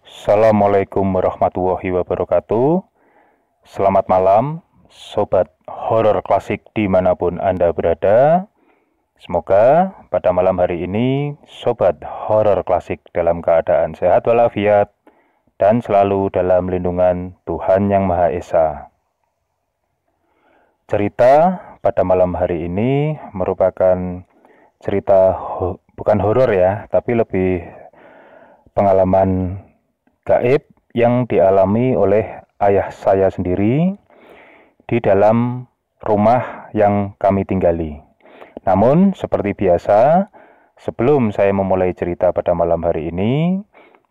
Assalamualaikum warahmatullahi wabarakatuh. Selamat malam, Sobat Horor Klasik dimanapun Anda berada. Semoga pada malam hari ini Sobat Horor Klasik dalam keadaan sehat walafiat dan selalu dalam lindungan Tuhan Yang Maha Esa. Cerita pada malam hari ini merupakan cerita bukan horor ya, tapi lebih pengalaman gaib yang dialami oleh ayah saya sendiri di dalam rumah yang kami tinggali. Namun seperti biasa, sebelum saya memulai cerita pada malam hari ini,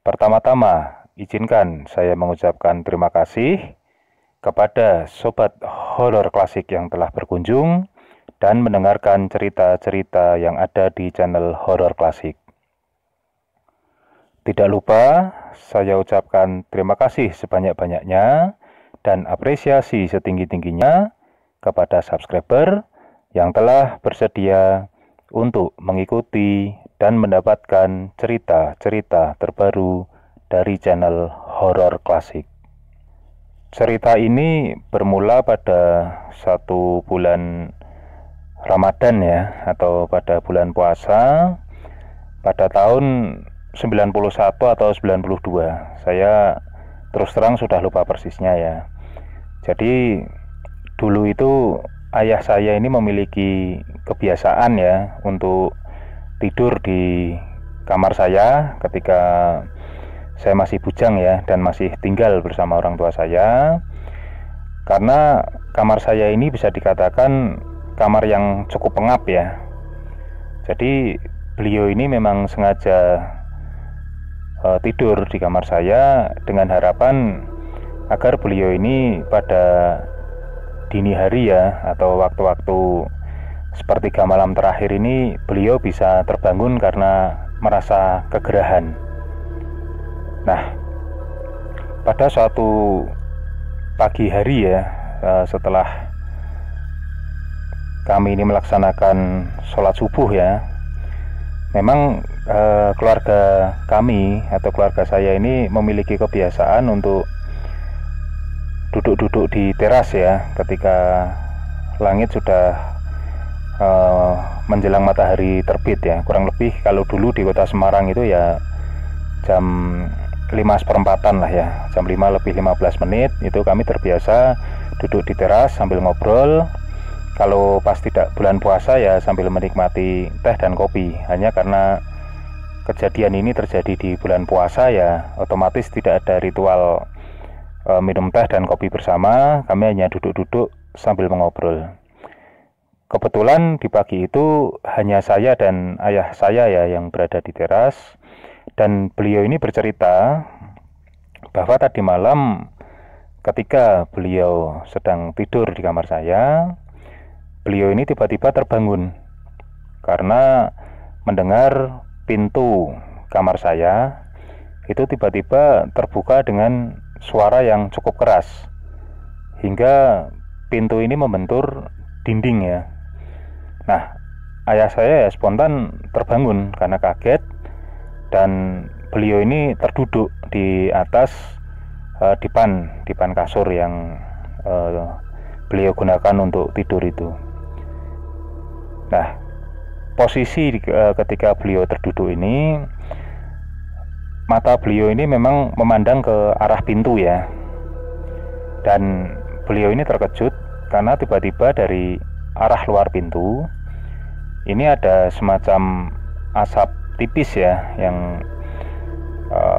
pertama-tama izinkan saya mengucapkan terima kasih kepada Sobat Horor Klasik yang telah berkunjung dan mendengarkan cerita-cerita yang ada di channel Horor Klasik. Tidak lupa, saya ucapkan terima kasih sebanyak-banyaknya dan apresiasi setinggi-tingginya kepada subscriber yang telah bersedia untuk mengikuti dan mendapatkan cerita-cerita terbaru dari channel Horor Klasik. Cerita ini bermula pada satu bulan Ramadan ya, atau pada bulan puasa pada tahun 91 atau 92. Saya terus terang sudah lupa persisnya ya. Jadi dulu itu ayah saya ini memiliki kebiasaan ya untuk tidur di kamar saya ketika saya masih bujang ya dan masih tinggal bersama orang tua saya. Karena kamar saya ini bisa dikatakan kamar yang cukup pengap ya. Jadi beliau ini memang sengaja tidur di kamar saya dengan harapan agar beliau ini pada dini hari ya, atau waktu-waktu sepertiga malam terakhir ini beliau bisa terbangun karena merasa kegerahan. Nah, pada suatu pagi hari ya, setelah kami ini melaksanakan sholat subuh ya, memang keluarga kami atau keluarga saya ini memiliki kebiasaan untuk duduk-duduk di teras ya ketika langit sudah menjelang matahari terbit ya. Kurang lebih kalau dulu di kota Semarang itu ya jam 5:15 lah ya, jam 5 lebih 15 menit itu kami terbiasa duduk di teras sambil ngobrol. Kalau pas tidak bulan puasa ya sambil menikmati teh dan kopi. Hanya karena kejadian ini terjadi di bulan puasa ya, otomatis tidak ada ritual minum teh dan kopi bersama. Kami hanya duduk-duduk sambil mengobrol. Kebetulan di pagi itu hanya saya dan ayah saya ya yang berada di teras. Dan beliau ini bercerita bahwa tadi malam ketika beliau sedang tidur di kamar saya, beliau ini tiba-tiba terbangun karena mendengar pintu kamar saya itu tiba-tiba terbuka dengan suara yang cukup keras hingga pintu ini membentur dinding ya. Nah, ayah saya ya spontan terbangun karena kaget dan beliau ini terduduk di atas dipan kasur yang beliau gunakan untuk tidur itu. Nah, posisi ketika beliau terduduk ini, mata beliau ini memang memandang ke arah pintu ya. Dan beliau ini terkejut karena tiba-tiba dari arah luar pintu ini ada semacam asap tipis ya yang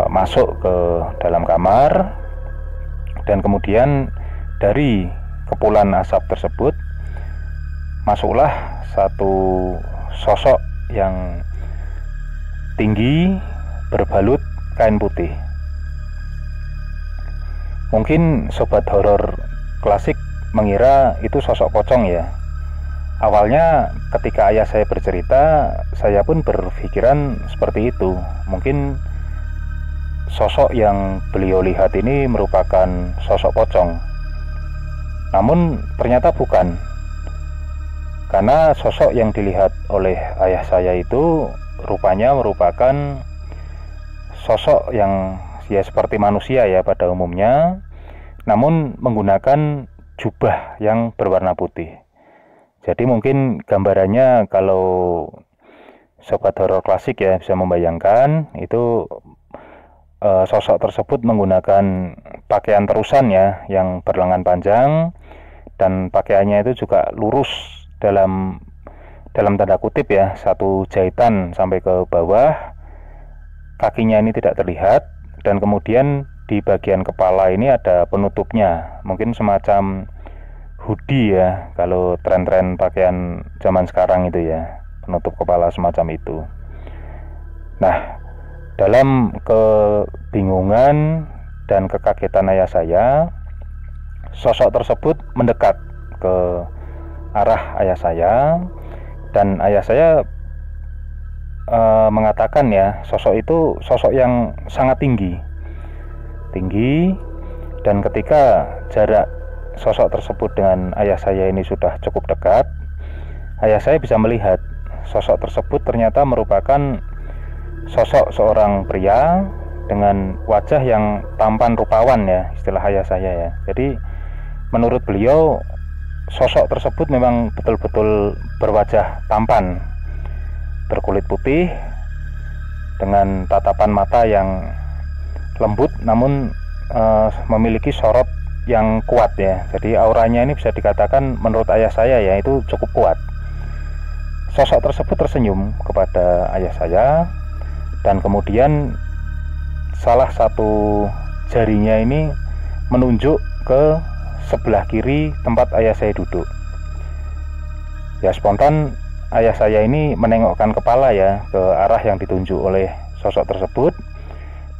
masuk ke dalam kamar. Dan kemudian dari kepulan asap tersebut masuklah satu sosok yang tinggi berbalut kain putih. Mungkin Sobat Horor Klasik mengira itu sosok pocong ya. Awalnya ketika ayah saya bercerita, saya pun berpikiran seperti itu. Mungkin sosok yang beliau lihat ini merupakan sosok pocong. Namun ternyata bukan. Karena sosok yang dilihat oleh ayah saya itu rupanya merupakan sosok yang ya seperti manusia ya pada umumnya, namun menggunakan jubah yang berwarna putih. Jadi mungkin gambarannya kalau sobat horor klasik ya bisa membayangkan itu sosok tersebut menggunakan pakaian terusan ya yang berlengan panjang, dan pakaiannya itu juga lurus dalam tanda kutip ya, satu jahitan sampai ke bawah, kakinya ini tidak terlihat, dan kemudian di bagian kepala ini ada penutupnya, mungkin semacam hoodie ya kalau tren-tren pakaian zaman sekarang itu ya, penutup kepala semacam itu. Nah, dalam kebingungan dan kekagetan ayah saya, sosok tersebut mendekat ke arah ayah saya, dan ayah saya mengatakan ya, sosok itu sosok yang sangat tinggi, dan ketika jarak sosok tersebut dengan ayah saya ini sudah cukup dekat, ayah saya bisa melihat sosok tersebut ternyata merupakan sosok seorang pria dengan wajah yang tampan rupawan ya, istilah ayah saya ya. Jadi menurut beliau sosok tersebut memang betul-betul berwajah tampan, berkulit putih, dengan tatapan mata yang lembut namun memiliki sorot yang kuat ya. Jadi auranya ini bisa dikatakan menurut ayah saya ya itu cukup kuat. Sosok tersebut tersenyum kepada ayah saya, dan kemudian salah satu jarinya ini menunjuk ke sebelah kiri tempat ayah saya duduk. Ya spontan ayah saya ini menengokkan kepala ya ke arah yang ditunjuk oleh sosok tersebut,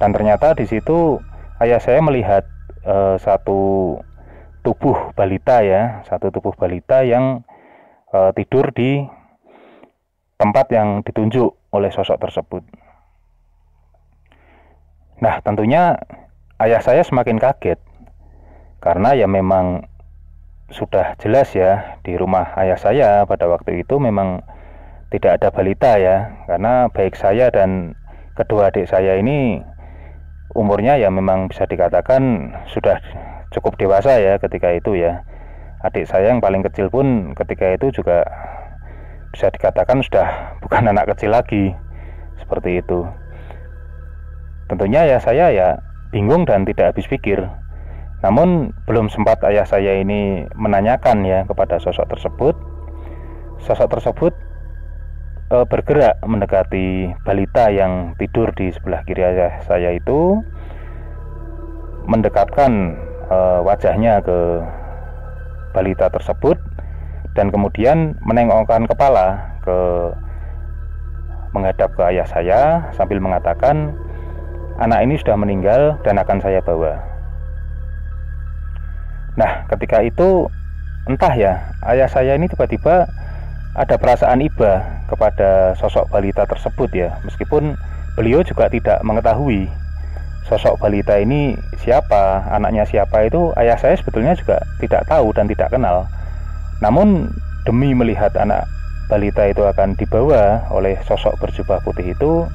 dan ternyata di situ ayah saya melihat satu tubuh balita ya, satu tubuh balita yang tidur di tempat yang ditunjuk oleh sosok tersebut. Nah, tentunya ayah saya semakin kaget, karena ya memang sudah jelas ya di rumah ayah saya pada waktu itu memang tidak ada balita ya, karena baik saya dan kedua adik saya ini umurnya ya memang bisa dikatakan sudah cukup dewasa ya ketika itu ya. Adik saya yang paling kecil pun ketika itu juga bisa dikatakan sudah bukan anak kecil lagi, seperti itu. Tentunya ya saya ya bingung dan tidak habis pikir. Namun belum sempat ayah saya ini menanyakan ya kepada sosok tersebut, sosok tersebut bergerak mendekati balita yang tidur di sebelah kiri ayah saya itu, mendekatkan wajahnya ke balita tersebut, dan kemudian menengokkan kepala menghadap ke ayah saya sambil mengatakan, anak ini sudah meninggal dan akan saya bawa. Nah, ketika itu entah ya, ayah saya ini tiba-tiba ada perasaan iba kepada sosok balita tersebut ya, meskipun beliau juga tidak mengetahui sosok balita ini siapa, anaknya siapa, itu ayah saya sebetulnya juga tidak tahu dan tidak kenal. Namun demi melihat anak balita itu akan dibawa oleh sosok berjubah putih itu,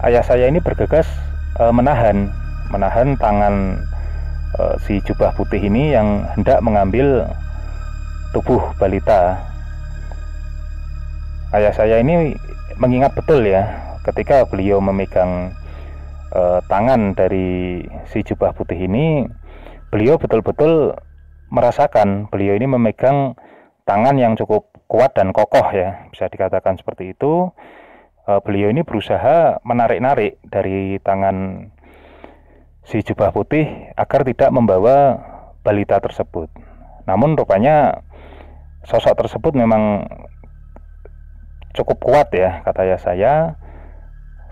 ayah saya ini bergegas menahan tangan si jubah putih ini yang hendak mengambil tubuh balita. Ayah saya ini mengingat betul ya ketika beliau memegang tangan dari si jubah putih ini, beliau betul-betul merasakan beliau ini memegang tangan yang cukup kuat dan kokoh ya, bisa dikatakan seperti itu. Beliau ini berusaha menarik-narik dari tangan si jubah putih agar tidak membawa balita tersebut. Namun rupanya sosok tersebut memang cukup kuat ya, kata ayah saya.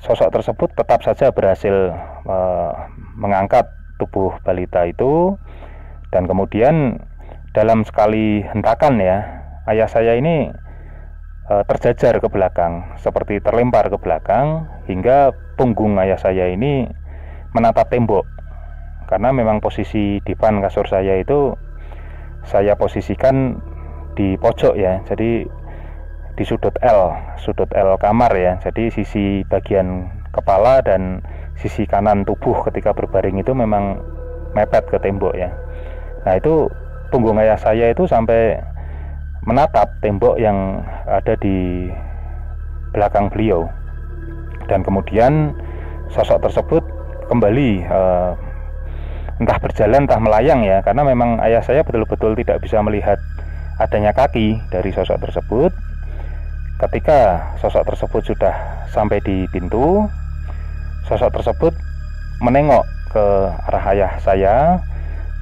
Sosok tersebut tetap saja berhasil mengangkat tubuh balita itu, dan kemudian dalam sekali hentakan ya, ayah saya ini terjajar ke belakang, seperti terlempar ke belakang, hingga punggung ayah saya ini menatap tembok. Karena memang posisi divan kasur saya itu saya posisikan di pojok ya, jadi di sudut L kamar ya. Jadi sisi bagian kepala dan sisi kanan tubuh ketika berbaring itu memang mepet ke tembok ya. Nah itu punggung ayah saya itu sampai menatap tembok yang ada di belakang beliau, dan kemudian sosok tersebut kembali entah berjalan entah melayang ya, karena memang ayah saya betul-betul tidak bisa melihat adanya kaki dari sosok tersebut. Ketika sosok tersebut sudah sampai di pintu, sosok tersebut menengok ke arah ayah saya,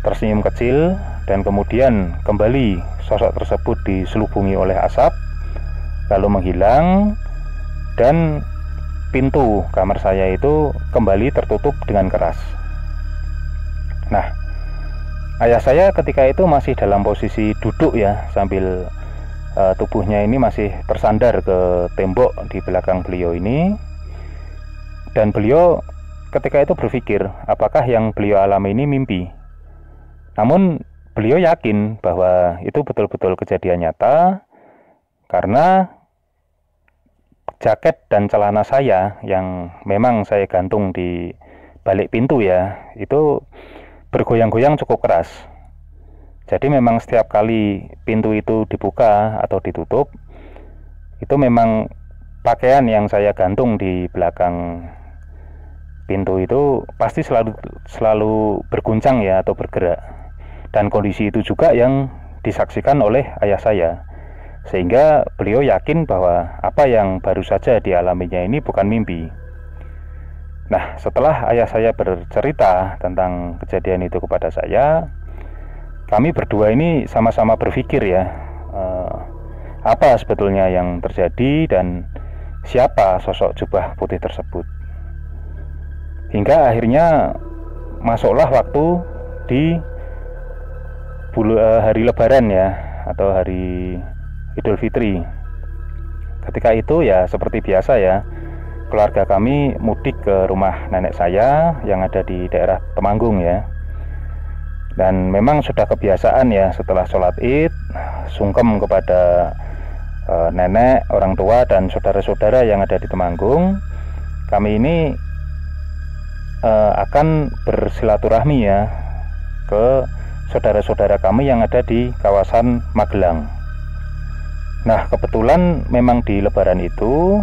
tersenyum kecil, dan kemudian kembali sosok tersebut diselubungi oleh asap, lalu menghilang, dan pintu kamar saya itu kembali tertutup dengan keras. Nah, ayah saya ketika itu masih dalam posisi duduk ya, sambil tubuhnya ini masih tersandar ke tembok di belakang beliau ini, dan beliau ketika itu berpikir apakah yang beliau alami ini mimpi. Namun beliau yakin bahwa itu betul-betul kejadian nyata, karena jaket dan celana saya yang memang saya gantung di balik pintu ya, itu bergoyang-goyang cukup keras. Jadi memang setiap kali pintu itu dibuka atau ditutup, itu memang pakaian yang saya gantung di belakang pintu itu pasti selalu berguncang ya, atau bergerak. Dan kondisi itu juga yang disaksikan oleh ayah saya, sehingga beliau yakin bahwa apa yang baru saja dialaminya ini bukan mimpi. Nah, setelah ayah saya bercerita tentang kejadian itu kepada saya, kami berdua ini sama-sama berpikir ya, apa sebetulnya yang terjadi dan siapa sosok jubah putih tersebut. Hingga akhirnya masuklah waktu di hari Lebaran ya, atau hari Idul Fitri. Ketika itu ya seperti biasa ya, keluarga kami mudik ke rumah nenek saya yang ada di daerah Temanggung ya. Dan memang sudah kebiasaan ya, setelah sholat id sungkem kepada nenek, orang tua, dan saudara-saudara yang ada di Temanggung, kami ini akan bersilaturahmi ya ke saudara-saudara kami yang ada di kawasan Magelang. Nah, kebetulan memang di Lebaran itu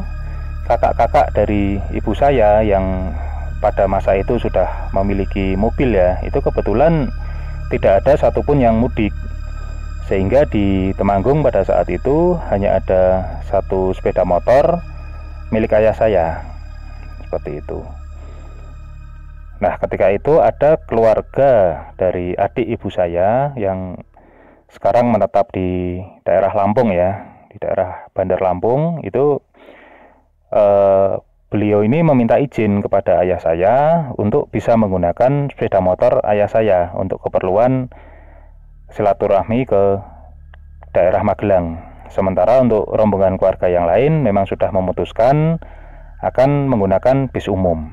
kakak-kakak dari ibu saya yang pada masa itu sudah memiliki mobil ya, itu kebetulan tidak ada satupun yang mudik, sehingga di Temanggung pada saat itu hanya ada satu sepeda motor milik ayah saya, seperti itu. Nah, ketika itu ada keluarga dari adik ibu saya yang sekarang menetap di daerah Lampung ya, di daerah Bandar Lampung itu. Beliau ini meminta izin kepada ayah saya untuk bisa menggunakan sepeda motor ayah saya untuk keperluan silaturahmi ke daerah Magelang. Sementara untuk rombongan keluarga yang lain memang sudah memutuskan akan menggunakan bis umum.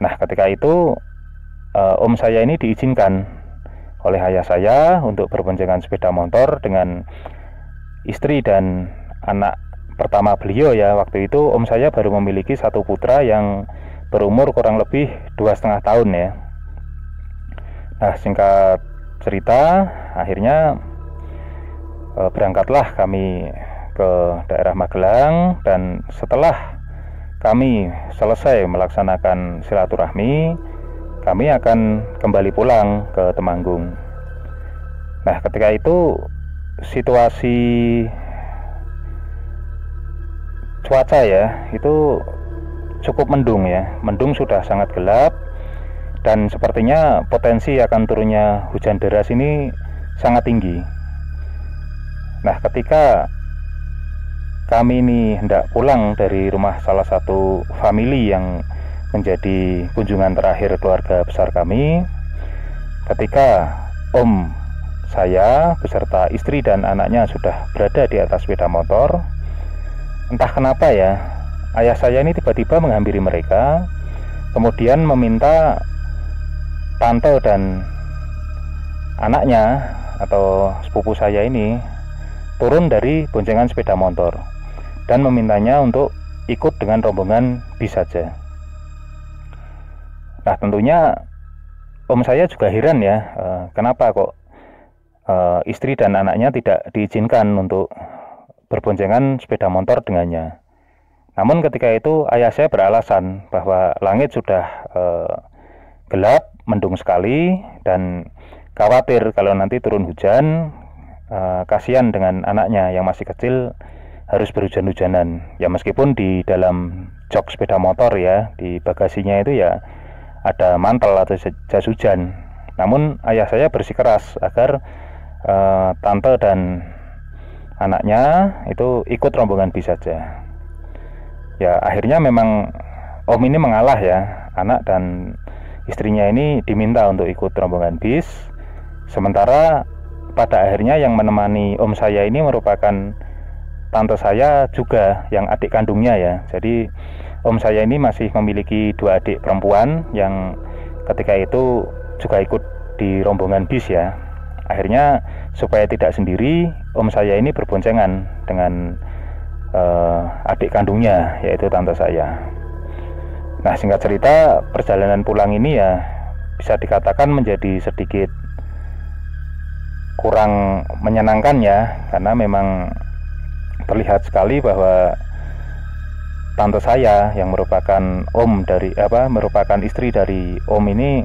Nah, ketika itu om saya ini diizinkan oleh ayah saya untuk berboncengan sepeda motor dengan istri dan anak pertama beliau ya. Waktu itu om saya baru memiliki satu putra yang berumur kurang lebih 2,5 tahun ya. Nah, singkat cerita, akhirnya berangkatlah kami ke daerah Magelang, dan setelah kami selesai melaksanakan silaturahmi, kami akan kembali pulang ke Temanggung. Nah, ketika itu situasi cuaca ya itu cukup mendung ya, mendung, sudah sangat gelap, dan sepertinya potensi akan turunnya hujan deras ini sangat tinggi. Nah, ketika kami ini hendak pulang dari rumah salah satu famili yang menjadi kunjungan terakhir keluarga besar kami, ketika om saya beserta istri dan anaknya sudah berada di atas sepeda motor, entah kenapa ya, ayah saya ini tiba-tiba menghampiri mereka, kemudian meminta tante dan anaknya atau sepupu saya ini turun dari boncengan sepeda motor dan memintanya untuk ikut dengan rombongan bis saja. Nah tentunya om saya juga heran ya, kenapa kok istri dan anaknya tidak diizinkan untuk berboncengan sepeda motor dengannya. Namun ketika itu ayah saya beralasan bahwa langit sudah gelap, mendung sekali, dan khawatir kalau nanti turun hujan, kasihan dengan anaknya yang masih kecil harus berhujan-hujanan. Ya meskipun di dalam jok sepeda motor ya, di bagasinya itu ya ada mantel atau jas hujan. Namun ayah saya bersikeras agar tante dan anaknya itu ikut rombongan bis saja. Ya akhirnya memang om ini mengalah ya, anak dan istrinya ini diminta untuk ikut rombongan bis. Sementara pada akhirnya yang menemani om saya ini merupakan tante saya juga, yang adik kandungnya ya. Jadi om saya ini masih memiliki 2 adik perempuan yang ketika itu juga ikut di rombongan bis ya. Akhirnya supaya tidak sendiri, om saya ini berboncengan dengan adik kandungnya, yaitu tante saya. Nah singkat cerita, perjalanan pulang ini ya bisa dikatakan menjadi sedikit kurang menyenangkan ya, karena memang terlihat sekali bahwa tante saya yang merupakan merupakan istri dari om ini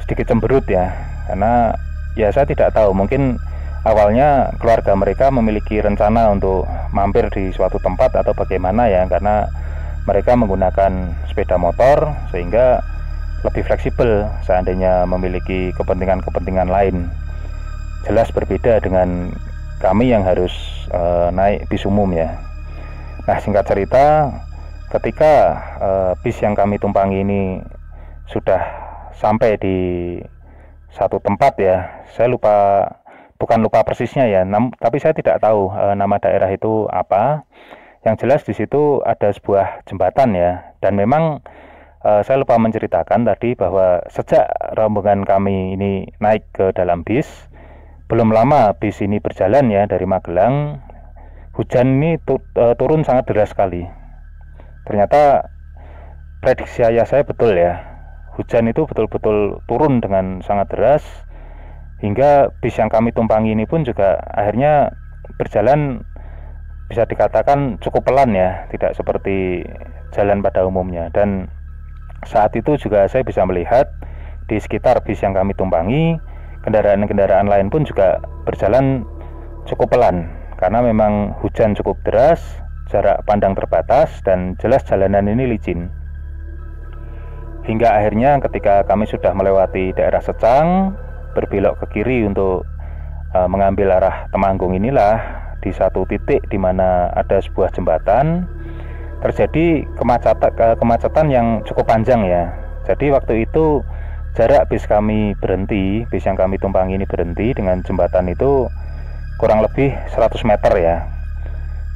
sedikit cemberut ya, karena ya saya tidak tahu, mungkin awalnya keluarga mereka memiliki rencana untuk mampir di suatu tempat atau bagaimana ya, karena mereka menggunakan sepeda motor sehingga lebih fleksibel seandainya memiliki kepentingan-kepentingan lain. Jelas berbeda dengan kami yang harus naik bis umum ya. Nah singkat cerita, ketika bis yang kami tumpangi ini sudah sampai di satu tempat ya, saya bukan lupa persisnya ya, tapi saya tidak tahu nama daerah itu apa. Yang jelas di situ ada sebuah jembatan ya, dan memang saya lupa menceritakan tadi bahwa sejak rombongan kami ini naik ke dalam bis, belum lama bis ini berjalan ya dari Magelang, hujan ini turun sangat deras sekali. Ternyata prediksi ayah saya betul ya, hujan itu betul-betul turun dengan sangat deras, hingga bis yang kami tumpangi ini pun juga akhirnya berjalan bisa dikatakan cukup pelan ya, tidak seperti jalan pada umumnya. Dan saat itu juga saya bisa melihat di sekitar bis yang kami tumpangi, kendaraan-kendaraan lain pun juga berjalan cukup pelan, karena memang hujan cukup deras, jarak pandang terbatas, dan jelas jalanan ini licin. Hingga akhirnya ketika kami sudah melewati daerah Secang, berbelok ke kiri untuk mengambil arah Temanggung, inilah di satu titik di mana ada sebuah jembatan terjadi kemacetan yang cukup panjang ya. Jadi waktu itu jarak bis yang kami tumpangi ini berhenti dengan jembatan itu kurang lebih 100 meter ya.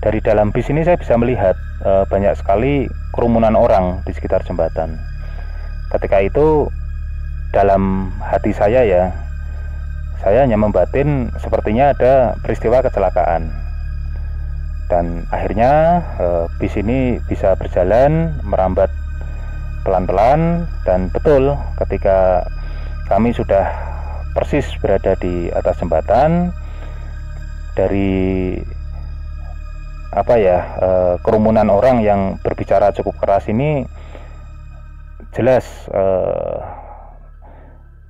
Dari dalam bis ini saya bisa melihat banyak sekali kerumunan orang di sekitar jembatan. Ketika itu dalam hati saya ya, saya hanya membatin sepertinya ada peristiwa kecelakaan. Dan akhirnya bis ini bisa berjalan merambat pelan-pelan, dan betul ketika kami sudah persis berada di atas jembatan, dari kerumunan orang yang berbicara cukup keras ini jelas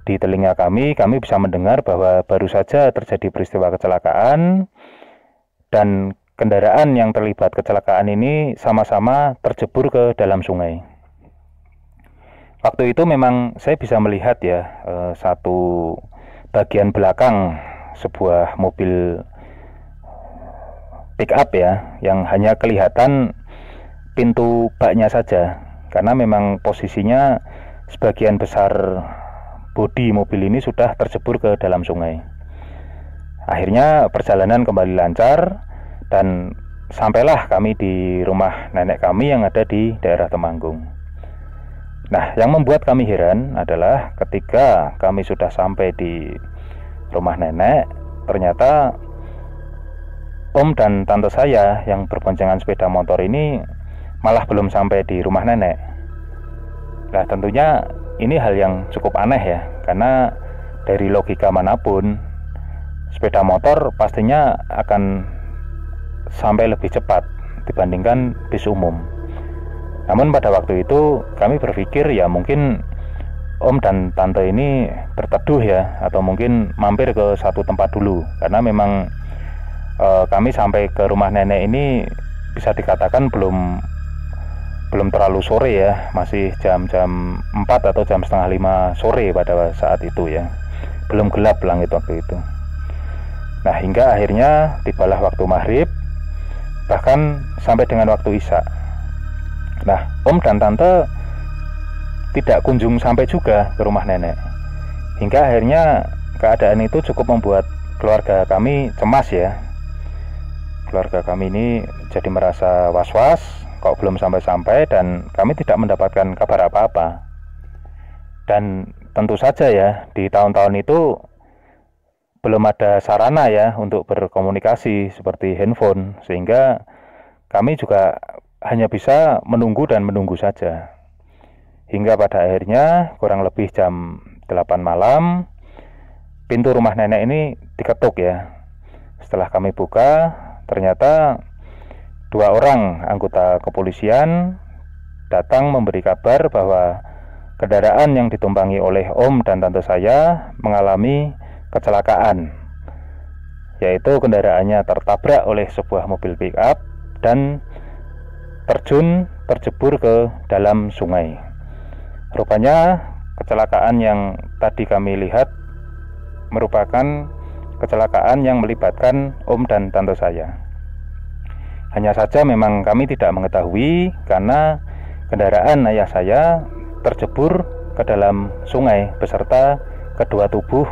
di telinga kami bisa mendengar bahwa baru saja terjadi peristiwa kecelakaan, dan kendaraan yang terlibat kecelakaan ini sama-sama terjebur ke dalam sungai. Waktu itu memang saya bisa melihat ya, satu bagian belakang sebuah mobil pick up ya, yang hanya kelihatan pintu baknya saja, karena memang posisinya sebagian besar bodi mobil ini sudah terjebur ke dalam sungai. Akhirnya perjalanan kembali lancar, dan sampailah kami di rumah nenek kami yang ada di daerah Temanggung. Nah, yang membuat kami heran adalah ketika kami sudah sampai di rumah nenek, ternyata om dan tante saya yang berboncengan sepeda motor ini malah belum sampai di rumah nenek. Nah, tentunya ini hal yang cukup aneh ya, karena dari logika manapun sepeda motor pastinya akan sampai lebih cepat dibandingkan bis umum. Namun pada waktu itu kami berpikir ya mungkin om dan tante ini berteduh ya, atau mungkin mampir ke satu tempat dulu, karena memang kami sampai ke rumah nenek ini bisa dikatakan belum terlalu sore ya, masih jam 4 atau jam setengah 5 sore pada saat itu ya, belum gelap langit waktu itu. Nah, hingga akhirnya tibalah waktu maghrib, bahkan sampai dengan waktu isya. Nah, om dan tante tidak kunjung sampai juga ke rumah nenek, hingga akhirnya keadaan itu cukup membuat keluarga kami cemas ya. Keluarga kami ini jadi merasa was-was, kok belum sampai-sampai, dan kami tidak mendapatkan kabar apa-apa. Dan tentu saja ya, di tahun-tahun itu belum ada sarana ya untuk berkomunikasi seperti handphone, sehingga kami juga hanya bisa menunggu dan menunggu saja. Hingga pada akhirnya kurang lebih jam 8 malam, pintu rumah nenek ini diketuk ya. Setelah kami buka, ternyata 2 orang anggota kepolisian datang memberi kabar bahwa kendaraan yang ditumpangi oleh om dan tante saya mengalami kecelakaan, yaitu kendaraannya tertabrak oleh sebuah mobil pick up dan terjebur ke dalam sungai. Rupanya kecelakaan yang tadi kami lihat merupakan kecelakaan yang melibatkan om dan tante saya. Hanya saja memang kami tidak mengetahui karena kendaraan ayah saya terjebur ke dalam sungai beserta kedua tubuh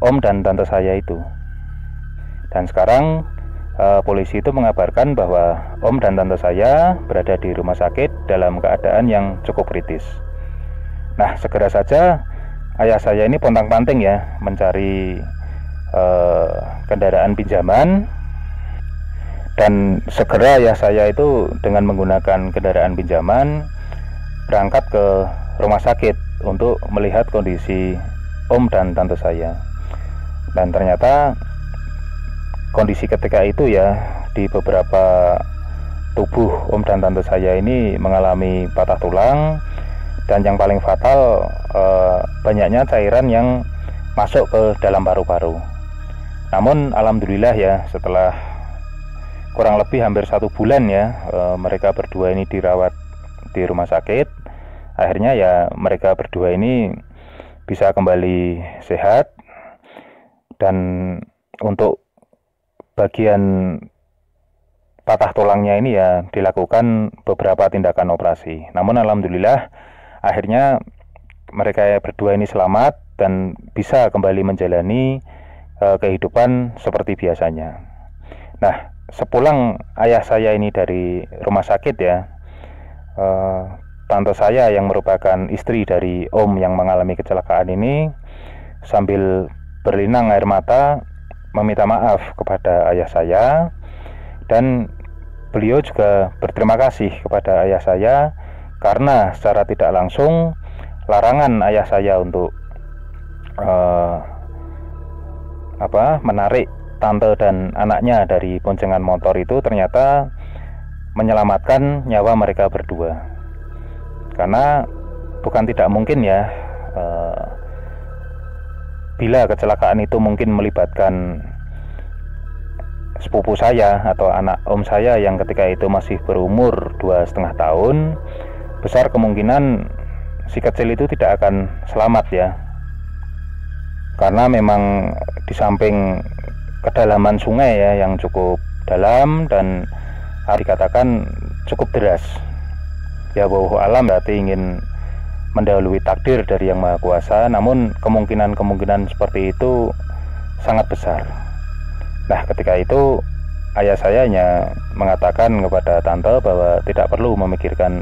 om dan tante saya itu. Dan sekarang polisi itu mengabarkan bahwa om dan tante saya berada di rumah sakit dalam keadaan yang cukup kritis. Nah, segera saja ayah saya ini pontang-panting ya mencari kendaraan pinjaman, dan segera ayah saya itu dengan menggunakan kendaraan pinjaman berangkat ke rumah sakit untuk melihat kondisi om dan tante saya. Dan ternyata kondisi ketika itu ya, di beberapa tubuh om dan tante saya ini mengalami patah tulang, dan yang paling fatal banyaknya cairan yang masuk ke dalam paru-paru. Namun alhamdulillah ya, setelah kurang lebih hampir 1 bulan ya mereka berdua ini dirawat di rumah sakit, akhirnya ya mereka berdua ini bisa kembali sehat. Dan untuk bagian patah tulangnya ini ya dilakukan beberapa tindakan operasi. Namun alhamdulillah akhirnya mereka berdua ini selamat dan bisa kembali menjalani kehidupan seperti biasanya. Nah, sepulang ayah saya ini dari rumah sakit ya, tante saya yang merupakan istri dari om yang mengalami kecelakaan ini sambil berlinang air mata meminta maaf kepada ayah saya, dan beliau juga berterima kasih kepada ayah saya karena secara tidak langsung larangan ayah saya untuk menarik tante dan anaknya dari boncengan motor itu ternyata menyelamatkan nyawa mereka berdua. Karena bukan tidak mungkin ya, bila kecelakaan itu mungkin melibatkan sepupu saya atau anak om saya yang ketika itu masih berumur 2,5 tahun, besar kemungkinan si kecil itu tidak akan selamat ya. Karena memang di samping kedalaman sungai ya yang cukup dalam dan dikatakan cukup deras. Ya wallahu alam, berarti ingin mendahului takdir dari Yang Maha Kuasa, namun kemungkinan seperti itu sangat besar. Nah, ketika itu ayah saya hanya mengatakan kepada tante bahwa tidak perlu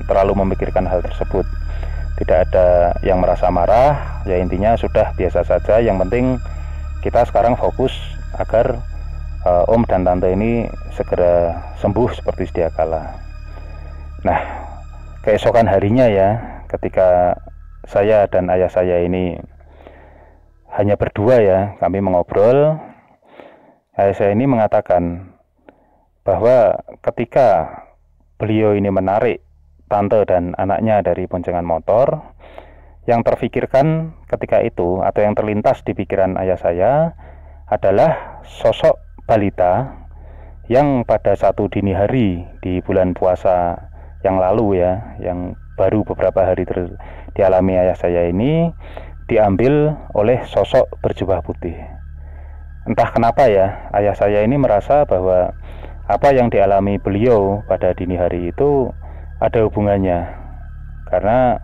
terlalu memikirkan hal tersebut. Tidak ada yang merasa marah, ya intinya sudah biasa saja, yang penting kita sekarang fokus agar om dan tante ini segera sembuh seperti sedia kala. Nah, keesokan harinya ya, ketika saya dan ayah saya ini hanya berdua ya, kami mengobrol. Ayah saya ini mengatakan bahwa ketika beliau ini menarik tante dan anaknya dari boncengan motor, yang terfikirkan ketika itu atau yang terlintas di pikiran ayah saya adalah sosok balita yang pada satu dini hari di bulan puasa yang lalu ya, yang baru beberapa hari dialami ayah saya ini, diambil oleh sosok berjubah putih. Entah kenapa ya, ayah saya ini merasa bahwa apa yang dialami beliau pada dini hari itu ada hubungannya, karena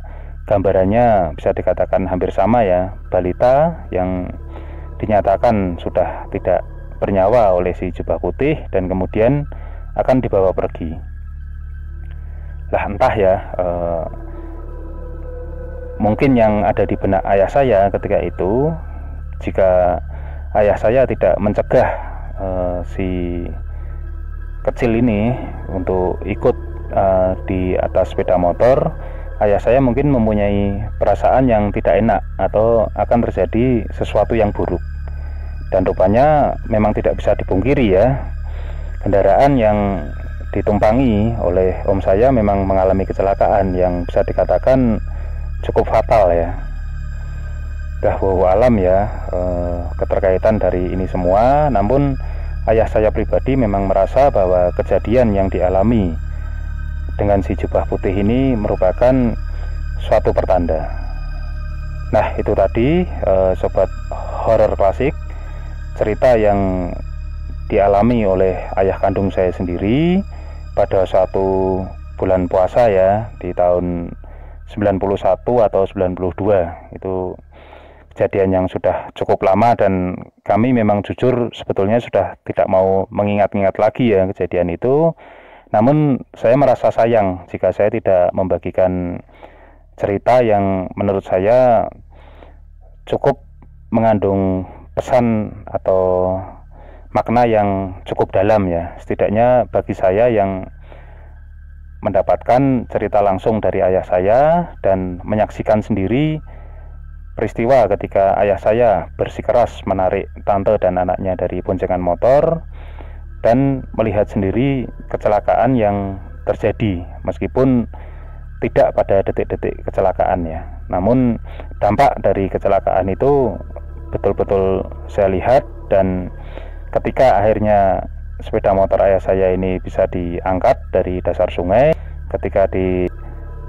gambarannya bisa dikatakan hampir sama ya, balita yang dinyatakan sudah tidak bernyawa oleh si jubah putih dan kemudian akan dibawa pergi. Lah entah ya, mungkin yang ada di benak ayah saya ketika itu, jika ayah saya tidak mencegah si kecil ini untuk ikut di atas sepeda motor, ayah saya mungkin mempunyai perasaan yang tidak enak atau akan terjadi sesuatu yang buruk. Dan rupanya memang tidak bisa dipungkiri ya, kendaraan yang ditumpangi oleh om saya memang mengalami kecelakaan yang bisa dikatakan cukup fatal ya. Dah wallahu alam ya keterkaitan dari ini semua, namun ayah saya pribadi memang merasa bahwa kejadian yang dialami dengan si jubah putih ini merupakan suatu pertanda. Nah itu tadi sobat horor klasik, cerita yang dialami oleh ayah kandung saya sendiri pada suatu bulan puasa ya, di tahun 91 atau 92. Itu kejadian yang sudah cukup lama dan kami memang jujur sebetulnya sudah tidak mau mengingat-ingat lagi ya kejadian itu. Namun saya merasa sayang jika saya tidak membagikan cerita yang menurut saya cukup mengandung pesan atau makna yang cukup dalam ya, setidaknya bagi saya yang mendapatkan cerita langsung dari ayah saya dan menyaksikan sendiri peristiwa ketika ayah saya bersikeras menarik tante dan anaknya dari boncengan motor dan melihat sendiri kecelakaan yang terjadi, meskipun tidak pada detik-detik kecelakaan ya, namun dampak dari kecelakaan itu betul-betul saya lihat. Dan ketika akhirnya sepeda motor ayah saya ini bisa diangkat dari dasar sungai, ketika di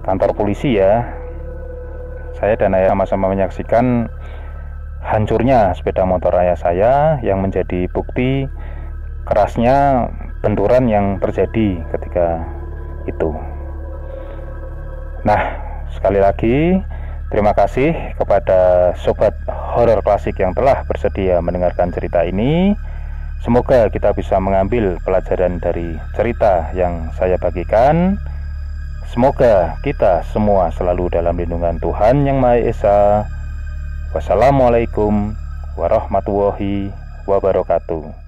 kantor polisi ya, saya dan ayah sama-sama menyaksikan hancurnya sepeda motor ayah saya yang menjadi bukti kerasnya benturan yang terjadi ketika itu. Nah, sekali lagi terima kasih kepada sobat horor klasik yang telah bersedia mendengarkan cerita ini. Semoga kita bisa mengambil pelajaran dari cerita yang saya bagikan. Semoga kita semua selalu dalam lindungan Tuhan Yang Maha Esa. Wassalamualaikum warahmatullahi wabarakatuh.